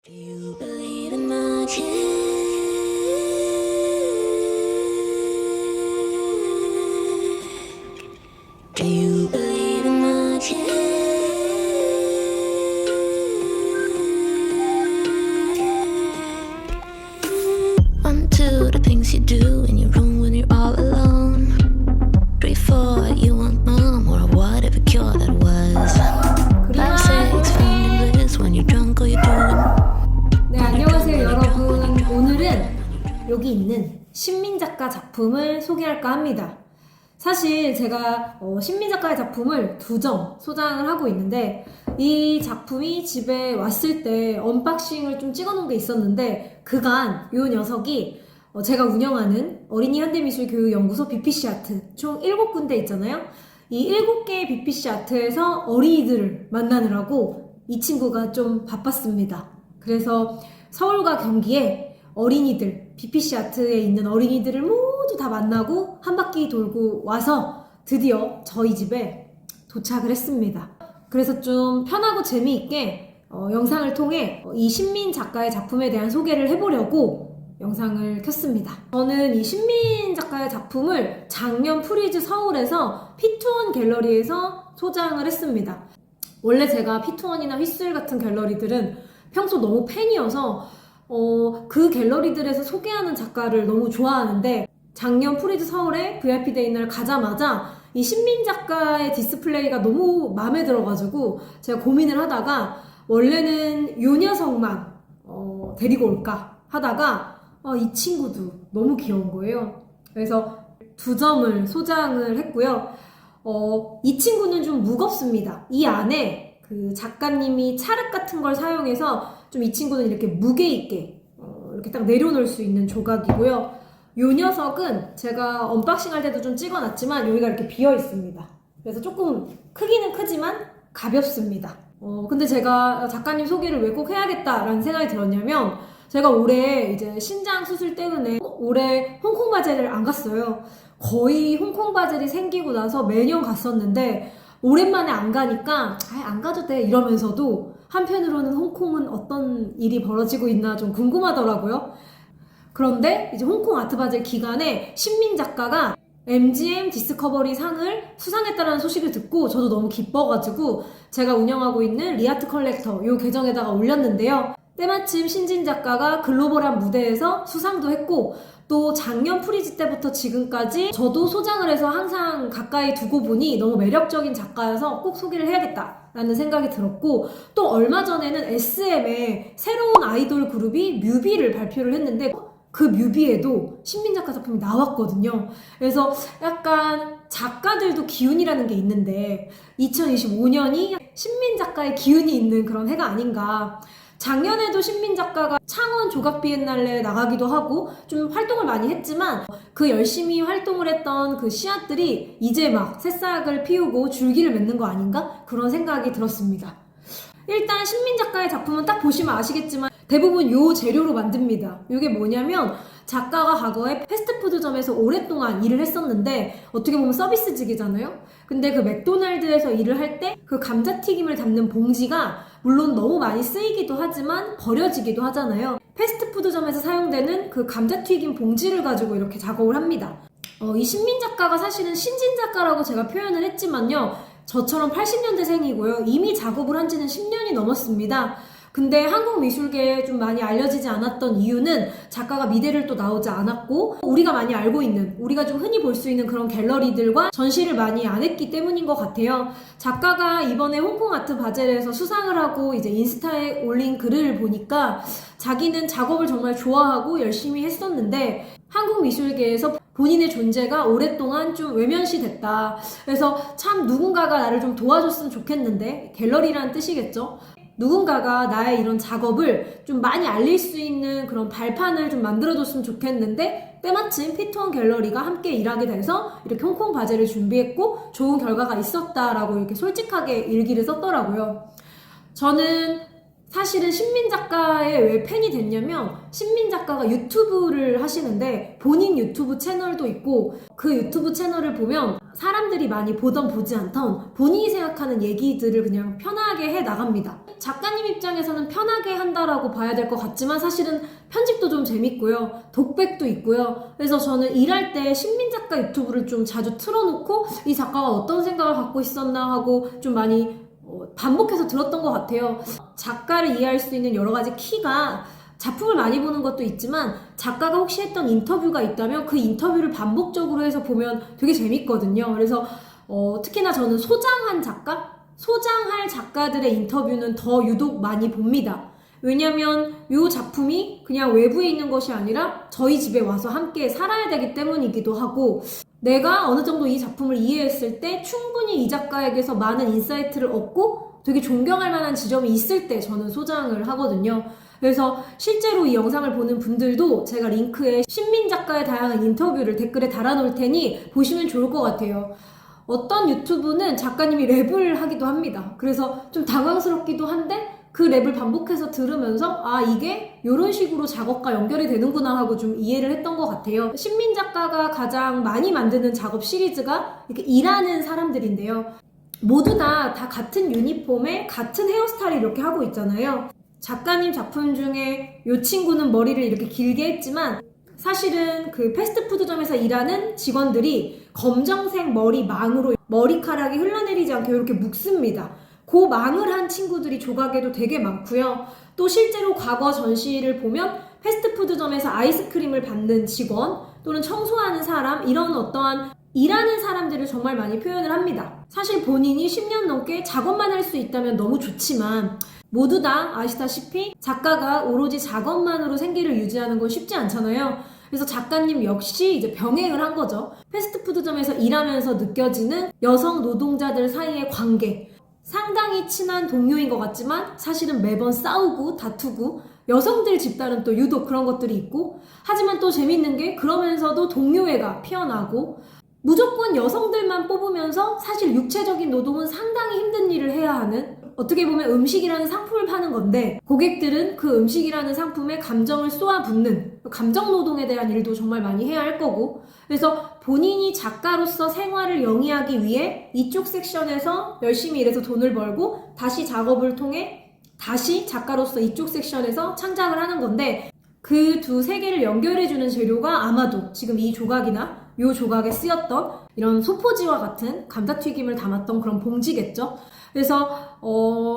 Do you believe in magic? Do you believe in magic? One, two, the things you do in your room when you're all alone. 3, 4, you want mom or whatever cure that was. 5, 6, finding bliss when you're drunk or you're doing. 네, 안녕하세요 여러분. 오늘은 여기 있는 신민작가 작품을 소개할까 합니다. 사실 제가 신민작가의 작품을 2점 소장을 하고 있는데, 이 작품이 집에 왔을 때 언박싱을 좀 찍어놓은 게 있었는데, 그간 이 녀석이 제가 운영하는 어린이 현대미술교육연구소 BPC 아트 총 7군데 있잖아요. 이 7개의 BPC 아트에서 어린이들을 만나느라고 이 친구가 좀 바빴습니다. 그래서 서울과 경기에 어린이들, BPC 아트에 있는 어린이들을 모두 다 만나고 한 바퀴 돌고 와서 드디어 저희 집에 도착을 했습니다. 그래서 좀 편하고 재미있게 영상을 통해 이 신민 작가의 작품에 대한 소개를 해보려고 영상을 켰습니다. 저는 이 신민 작가의 작품을 작년 프리즈 서울에서 피투원 갤러리에서 소장을 했습니다. 원래 제가 피투원이나 휘슬 같은 갤러리들은 평소 너무 팬이어서 그 갤러리들에서 소개하는 작가를 너무 좋아하는데, 작년 프리즈 서울에 VIP 데이 날 가자마자 이 신민 작가의 디스플레이가 너무 마음에 들어가지고 제가 고민을 하다가 원래는 요 녀석만 데리고 올까 하다가 이 친구도 너무 귀여운 거예요. 그래서 2점을 소장을 했고요. 이 친구는 좀 무겁습니다. 이 안에 그 작가님이 찰흙 같은 걸 사용해서 좀 이 친구는 이렇게 무게 있게 이렇게 딱 내려놓을 수 있는 조각이고요. 요 녀석은 제가 언박싱 할 때도 좀 찍어놨지만 여기가 이렇게 비어 있습니다. 그래서 조금 크기는 크지만 가볍습니다. 근데 제가 작가님 소개를 왜 꼭 해야겠다라는 생각이 들었냐면, 제가 올해 이제 신장 수술 때문에 올해 홍콩 바젤을 안 갔어요. 거의 홍콩 바젤이 생기고 나서 매년 갔었는데 오랜만에 안 가니까 안 가도 돼 이러면서도 한편으로는 홍콩은 어떤 일이 벌어지고 있나 좀 궁금하더라고요. 그런데 이제 홍콩 아트바젤 기간에 신민 작가가 MGM 디스커버리 상을 수상했다는 소식을 듣고 저도 너무 기뻐가지고 제가 운영하고 있는 리아트 컬렉터 요 계정에다가 올렸는데요. 때마침 신진 작가가 글로벌한 무대에서 수상도 했고, 또 작년 프리즈 때부터 지금까지 저도 소장을 해서 항상 가까이 두고 보니 너무 매력적인 작가여서 꼭 소개를 해야겠다라는 생각이 들었고, 또 얼마 전에는 SM의 새로운 아이돌 그룹이 뮤비를 발표를 했는데 그 뮤비에도 신민 작가 작품이 나왔거든요. 그래서 약간 작가들도 기운이라는 게 있는데 2025년이 신민 작가의 기운이 있는 그런 해가 아닌가. 작년에도 신민 작가가 창원 조각 비엔날레에 나가기도 하고 좀 활동을 많이 했지만, 그 열심히 활동을 했던 그 씨앗들이 이제 막 새싹을 피우고 줄기를 맺는 거 아닌가? 그런 생각이 들었습니다. 일단 신민 작가의 작품은 딱 보시면 아시겠지만 대부분 요 재료로 만듭니다. 이게 뭐냐면, 작가가 과거에 패스트푸드점에서 오랫동안 일을 했었는데 어떻게 보면 서비스직이잖아요. 근데 그 맥도날드에서 일을 할 때 그 감자튀김을 담는 봉지가 물론 너무 많이 쓰이기도 하지만 버려지기도 하잖아요. 패스트푸드점에서 사용되는 그 감자튀김 봉지를 가지고 이렇게 작업을 합니다. 이 신민 작가가 사실은 신진 작가라고 제가 표현을 했지만요, 저처럼 80년대생이고요. 이미 작업을 한 지는 10년이 넘었습니다. 근데 한국 미술계에 좀 많이 알려지지 않았던 이유는 작가가 미대를 또 나오지 않았고, 우리가 많이 알고 있는, 우리가 좀 흔히 볼 수 있는 그런 갤러리들과 전시를 많이 안 했기 때문인 것 같아요. 작가가 이번에 홍콩 아트 바젤에서 수상을 하고 이제 인스타에 올린 글을 보니까 자기는 작업을 정말 좋아하고 열심히 했었는데 한국 미술계에서 본인의 존재가 오랫동안 좀 외면시 됐다. 그래서 참 누군가가 나를 좀 도와줬으면 좋겠는데, 갤러리라는 뜻이겠죠. 누군가가 나의 이런 작업을 좀 많이 알릴 수 있는 그런 발판을 좀 만들어줬으면 좋겠는데, 때마침 피투원 갤러리가 함께 일하게 돼서 이렇게 홍콩 바젤을 준비했고 좋은 결과가 있었다라고 이렇게 솔직하게 일기를 썼더라고요. 저는 사실은 신민 작가의 왜 팬이 됐냐면 신민 작가가 유튜브를 하시는데 본인 유튜브 채널도 있고 그 유튜브 채널을 보면 사람들이 많이 보던 보지 않던 본인이 생각하는 얘기들을 그냥 편하게 해 나갑니다. 작가님 입장에서는 편하게 한다라고 봐야 될 것 같지만 사실은 편집도 좀 재밌고요. 독백도 있고요. 그래서 저는 일할 때 신민 작가 유튜브를 좀 자주 틀어놓고 이 작가가 어떤 생각을 갖고 있었나 하고 좀 많이 반복해서 들었던 것 같아요. 작가를 이해할 수 있는 여러 가지 키가 작품을 많이 보는 것도 있지만 작가가 혹시 했던 인터뷰가 있다면 그 인터뷰를 반복적으로 해서 보면 되게 재밌거든요. 그래서 특히나 저는 소장한 작가? 소장할 작가들의 인터뷰는 더 유독 많이 봅니다. 왜냐면 이 작품이 그냥 외부에 있는 것이 아니라 저희 집에 와서 함께 살아야 되기 때문이기도 하고 내가 어느 정도 이 작품을 이해했을 때 충분히 이 작가에게서 많은 인사이트를 얻고 되게 존경할 만한 지점이 있을 때 저는 소장을 하거든요. 그래서 실제로 이 영상을 보는 분들도 제가 링크에 신민 작가의 다양한 인터뷰를 댓글에 달아놓을 테니 보시면 좋을 것 같아요. 어떤 유튜브는 작가님이 랩을 하기도 합니다. 그래서 좀 당황스럽기도 한데 그 랩을 반복해서 들으면서 아 이게 이런 식으로 작업과 연결이 되는구나 하고 좀 이해를 했던 것 같아요. 신민 작가가 가장 많이 만드는 작업 시리즈가 이렇게 일하는 사람들인데요. 모두 다 같은 유니폼에 같은 헤어스타일 이렇게 하고 있잖아요. 작가님 작품 중에 이 친구는 머리를 이렇게 길게 했지만 사실은 그 패스트푸드점에서 일하는 직원들이 검정색 머리 망으로 머리카락이 흘러내리지 않게 이렇게 묶습니다. 그 망을 한 친구들이 조각에도 되게 많고요. 또 실제로 과거 전시를 보면 패스트푸드점에서 아이스크림을 받는 직원 또는 청소하는 사람 이런 어떠한 일하는 사람들을 정말 많이 표현을 합니다. 사실 본인이 10년 넘게 작업만 할 수 있다면 너무 좋지만 모두 다 아시다시피 작가가 오로지 작업만으로 생계를 유지하는 건 쉽지 않잖아요. 그래서 작가님 역시 이제 병행을 한 거죠. 패스트푸드점에서 일하면서 느껴지는 여성 노동자들 사이의 관계. 상당히 친한 동료인 것 같지만 사실은 매번 싸우고 다투고 여성들 집단은 또 유독 그런 것들이 있고 하지만 또 재밌는 게 그러면서도 동료애가 피어나고 무조건 여성들만 뽑으면서 사실 육체적인 노동은 상당히 힘든 일을 해야 하는 어떻게 보면 음식이라는 상품을 파는 건데 고객들은 그 음식이라는 상품에 감정을 쏘아붓는 감정 노동에 대한 일도 정말 많이 해야 할 거고 그래서 본인이 작가로서 생활을 영위하기 위해 이쪽 섹션에서 열심히 일해서 돈을 벌고 다시 작업을 통해 다시 작가로서 이쪽 섹션에서 창작을 하는 건데 그 두 세계를 연결해주는 재료가 아마도 지금 이 조각이나 이 조각에 쓰였던 이런 소포지와 같은 감자튀김을 담았던 그런 봉지겠죠. 그래서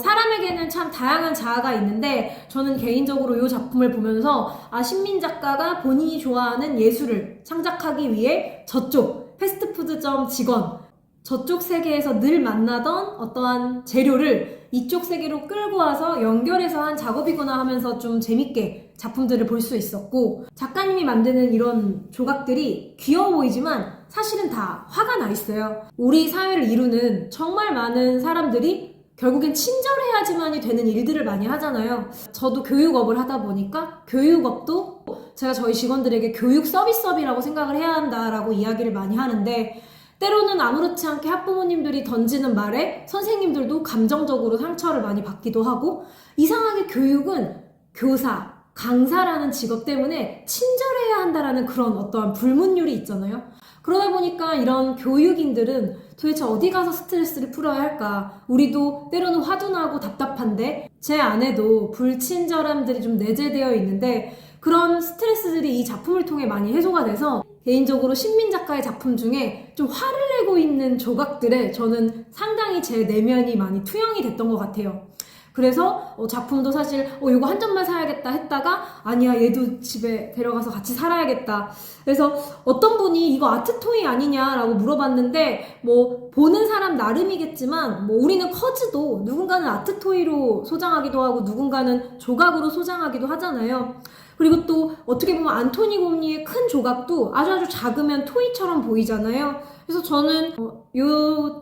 사람에게는 참 다양한 자아가 있는데 저는 개인적으로 이 작품을 보면서 신민 작가가 본인이 좋아하는 예술을 창작하기 위해 저쪽 패스트푸드점 직원 저쪽 세계에서 늘 만나던 어떠한 재료를 이쪽 세계로 끌고 와서 연결해서 한 작업이구나 하면서 좀 재밌게 작품들을 볼 수 있었고 작가님이 만드는 이런 조각들이 귀여워 보이지만 사실은 다 화가 나 있어요. 우리 사회를 이루는 정말 많은 사람들이 결국엔 친절해야지만이 되는 일들을 많이 하잖아요. 저도 교육업을 하다 보니까 교육업도 제가 저희 직원들에게 교육 서비스업이라고 생각을 해야 한다라고 이야기를 많이 하는데 때로는 아무렇지 않게 학부모님들이 던지는 말에 선생님들도 감정적으로 상처를 많이 받기도 하고 이상하게 교육은 교사, 강사라는 직업 때문에 친절해야 한다라는 그런 어떠한 불문율이 있잖아요. 그러다 보니까 이런 교육인들은 도대체 어디 가서 스트레스를 풀어야 할까? 우리도 때로는 화도 나고 답답한데 제 안에도 불친절함들이 좀 내재되어 있는데 그런 스트레스들이 이 작품을 통해 많이 해소가 돼서 개인적으로 신민 작가의 작품 중에 좀 화를 내고 있는 조각들에 저는 상당히 제 내면이 많이 투영이 됐던 것 같아요. 그래서 작품도 사실 이거 한 점만 사야겠다 했다가 아니야 얘도 집에 데려가서 같이 살아야겠다. 그래서 어떤 분이 이거 아트토이 아니냐라고 물어봤는데 뭐 보는 사람 나름이겠지만 뭐 우리는 커즈도 누군가는 아트토이로 소장하기도 하고 누군가는 조각으로 소장하기도 하잖아요. 그리고 또 어떻게 보면 안토니 곰니의 큰 조각도 아주 작으면 토이처럼 보이잖아요. 그래서 저는 이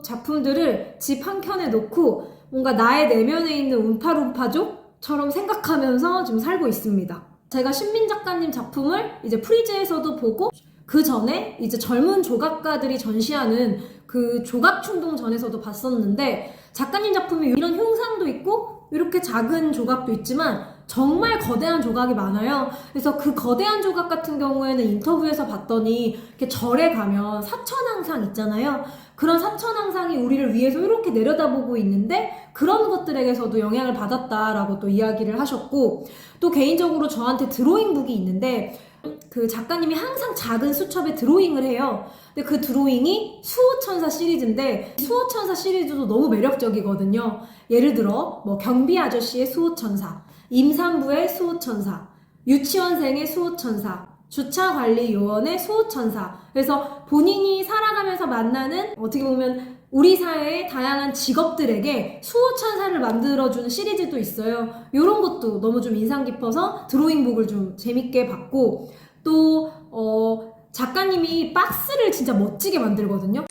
작품들을 집 한켠에 놓고 뭔가 나의 내면에 있는 움파룸파족처럼 생각하면서 지금 살고 있습니다. 제가 신민 작가님 작품을 이제 프리즈에서도 보고 그 전에 이제 젊은 조각가들이 전시하는 그 조각충동전에서도 봤었는데 작가님 작품이 이런 흉상도 있고 이렇게 작은 조각도 있지만 정말 거대한 조각이 많아요. 그래서 그 거대한 조각 같은 경우에는 인터뷰에서 봤더니 이렇게 절에 가면 사천왕상 있잖아요. 그런 사천왕상이 우리를 위해서 이렇게 내려다보고 있는데 그런 것들에게서도 영향을 받았다라고 또 이야기를 하셨고, 또 개인적으로 저한테 드로잉북이 있는데 그 작가님이 항상 작은 수첩에 드로잉을 해요. 근데 그 드로잉이 수호천사 시리즈인데 수호천사 시리즈도 너무 매력적이거든요. 예를 들어 뭐 경비 아저씨의 수호천사, 임산부의 수호천사, 유치원생의 수호천사, 주차관리 요원의 수호천사. 그래서 본인이 살아가면서 만나는 어떻게 보면 우리 사회의 다양한 직업들에게 수호천사를 만들어주는 시리즈도 있어요. 이런 것도 너무 좀 인상 깊어서 드로잉북을 좀 재밌게 봤고, 또 작가님이 박스를 진짜 멋지게 만들거든요.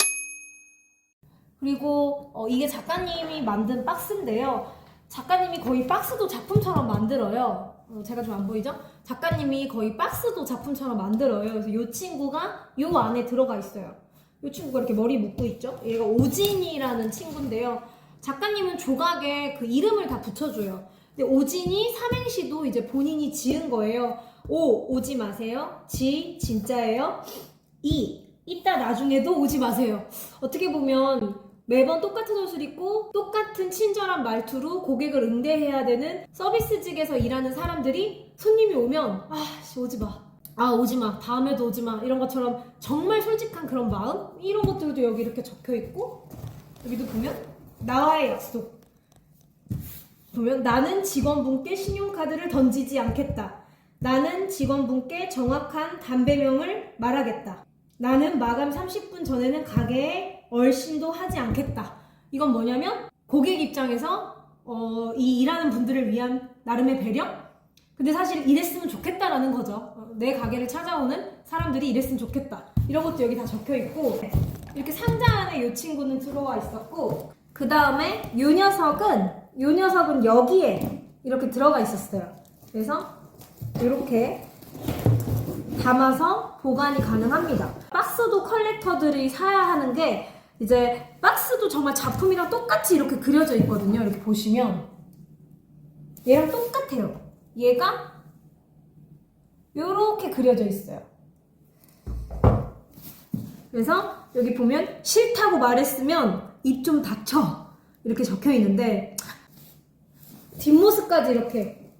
그리고 이게 작가님이 만든 박스인데요. 작가님이 거의 박스도 작품처럼 만들어요. 제가 좀 안 보이죠? 작가님이 거의 박스도 작품처럼 만들어요. 그래서 이 친구가 이 안에 들어가 있어요. 이 친구가 이렇게 머리 묶고 있죠? 얘가 오진이라는 친구인데요. 작가님은 조각에 그 이름을 다 붙여줘요. 근데 오진이 삼행시도 이제 본인이 지은 거예요. 오, 오지 마세요. 지, 진짜예요. 이따 나중에도 오지 마세요. 어떻게 보면 매번 똑같은 옷을 입고 똑같은 친절한 말투로 고객을 응대해야 되는 서비스직에서 일하는 사람들이 손님이 오면 오지 마. 오지 마. 다음에도 오지 마. 이런 것처럼 정말 솔직한 그런 마음? 이런 것들도 여기 이렇게 적혀 있고, 여기도 보면 나와의 약속. 보면 나는 직원분께 신용카드를 던지지 않겠다. 나는 직원분께 정확한 담배명을 말하겠다. 나는 마감 30분 전에는 가게에 얼씬도 하지 않겠다. 이건 뭐냐면 고객 입장에서 이 일하는 분들을 위한 나름의 배려? 근데 사실 이랬으면 좋겠다라는 거죠. 내 가게를 찾아오는 사람들이 이랬으면 좋겠다. 이런 것도 여기 다 적혀 있고, 이렇게 상자 안에 이 친구는 들어와 있었고, 그 다음에 이 녀석은 여기에 이렇게 들어가 있었어요. 그래서 이렇게 담아서 보관이 가능합니다. 박스도 컬렉터들이 사야 하는 게, 이제 박스도 정말 작품이랑 똑같이 이렇게 그려져 있거든요. 이렇게 보시면 얘랑 똑같아요. 얘가 이렇게 그려져 있어요. 그래서 여기 보면 싫다고 말했으면 입 좀 닥쳐 이렇게 적혀 있는데, 뒷모습까지 이렇게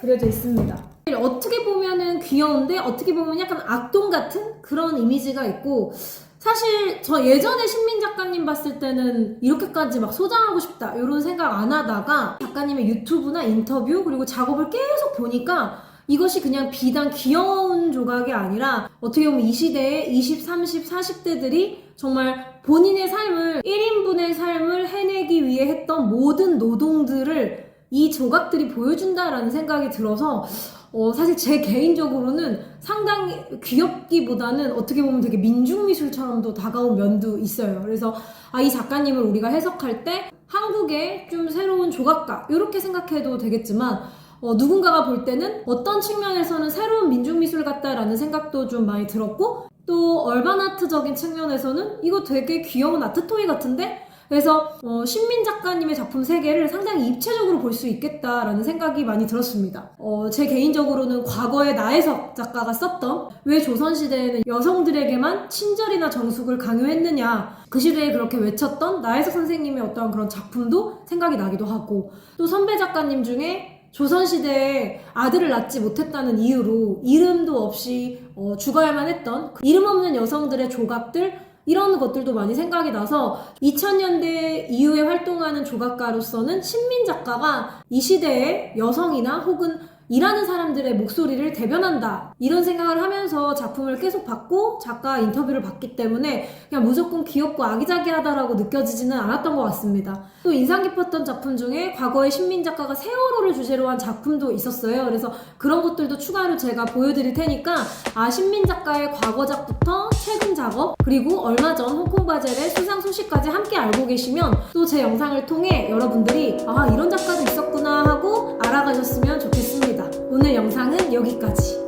그려져 있습니다. 어떻게 보면은 귀여운데 어떻게 보면 약간 악동 같은 그런 이미지가 있고, 사실 저 예전에 신민 작가님 봤을 때는 이렇게까지 막 소장하고 싶다 이런 생각 안 하다가 작가님의 유튜브나 인터뷰 그리고 작업을 계속 보니까 이것이 그냥 비단 귀여운 조각이 아니라 어떻게 보면 이 시대의 20, 30, 40대들이 정말 본인의 삶을 1인분의 삶을 해내기 위해 했던 모든 노동들을 이 조각들이 보여준다라는 생각이 들어서 사실 제 개인적으로는 상당히 귀엽기보다는 어떻게 보면 되게 민중미술처럼도 다가온 면도 있어요. 그래서 이 작가님을 우리가 해석할 때 한국의 좀 새로운 조각가 이렇게 생각해도 되겠지만, 누군가가 볼 때는 어떤 측면에서는 새로운 민중미술 같다라는 생각도 좀 많이 들었고, 또 얼반 아트적인 측면에서는 이거 되게 귀여운 아트토이 같은데? 그래서 신민 작가님의 작품 세계를 상당히 입체적으로 볼 수 있겠다라는 생각이 많이 들었습니다. 제 개인적으로는 과거에 나혜석 작가가 썼던 왜 조선시대에는 여성들에게만 친절이나 정숙을 강요했느냐, 그 시대에 그렇게 외쳤던 나혜석 선생님의 어떤 그런 작품도 생각이 나기도 하고, 또 선배 작가님 중에 조선시대에 아들을 낳지 못했다는 이유로 이름도 없이 죽어야만 했던 이름 없는 여성들의 조각들, 이런 것들도 많이 생각이 나서 2000년대 이후에 활동하는 조각가로서는 신민 작가가 이 시대의 여성이나 혹은 일하는 사람들의 목소리를 대변한다 이런 생각을 하면서 작품을 계속 봤고 작가 인터뷰를 봤기 때문에 그냥 무조건 귀엽고 아기자기하다라고 느껴지지는 않았던 것 같습니다. 또 인상 깊었던 작품 중에 과거에 신민 작가가 세월호를 주제로 한 작품도 있었어요. 그래서 그런 것들도 추가로 제가 보여드릴 테니까 신민 작가의 과거작부터 최근 작업 그리고 얼마 전 홍콩 바젤의 수상 소식까지 함께 알고 계시면 또 제 영상을 통해 여러분들이 이런 작가도 있었구나 하고 알아가셨으면 좋겠습니다. 오늘 영상은 여기까지.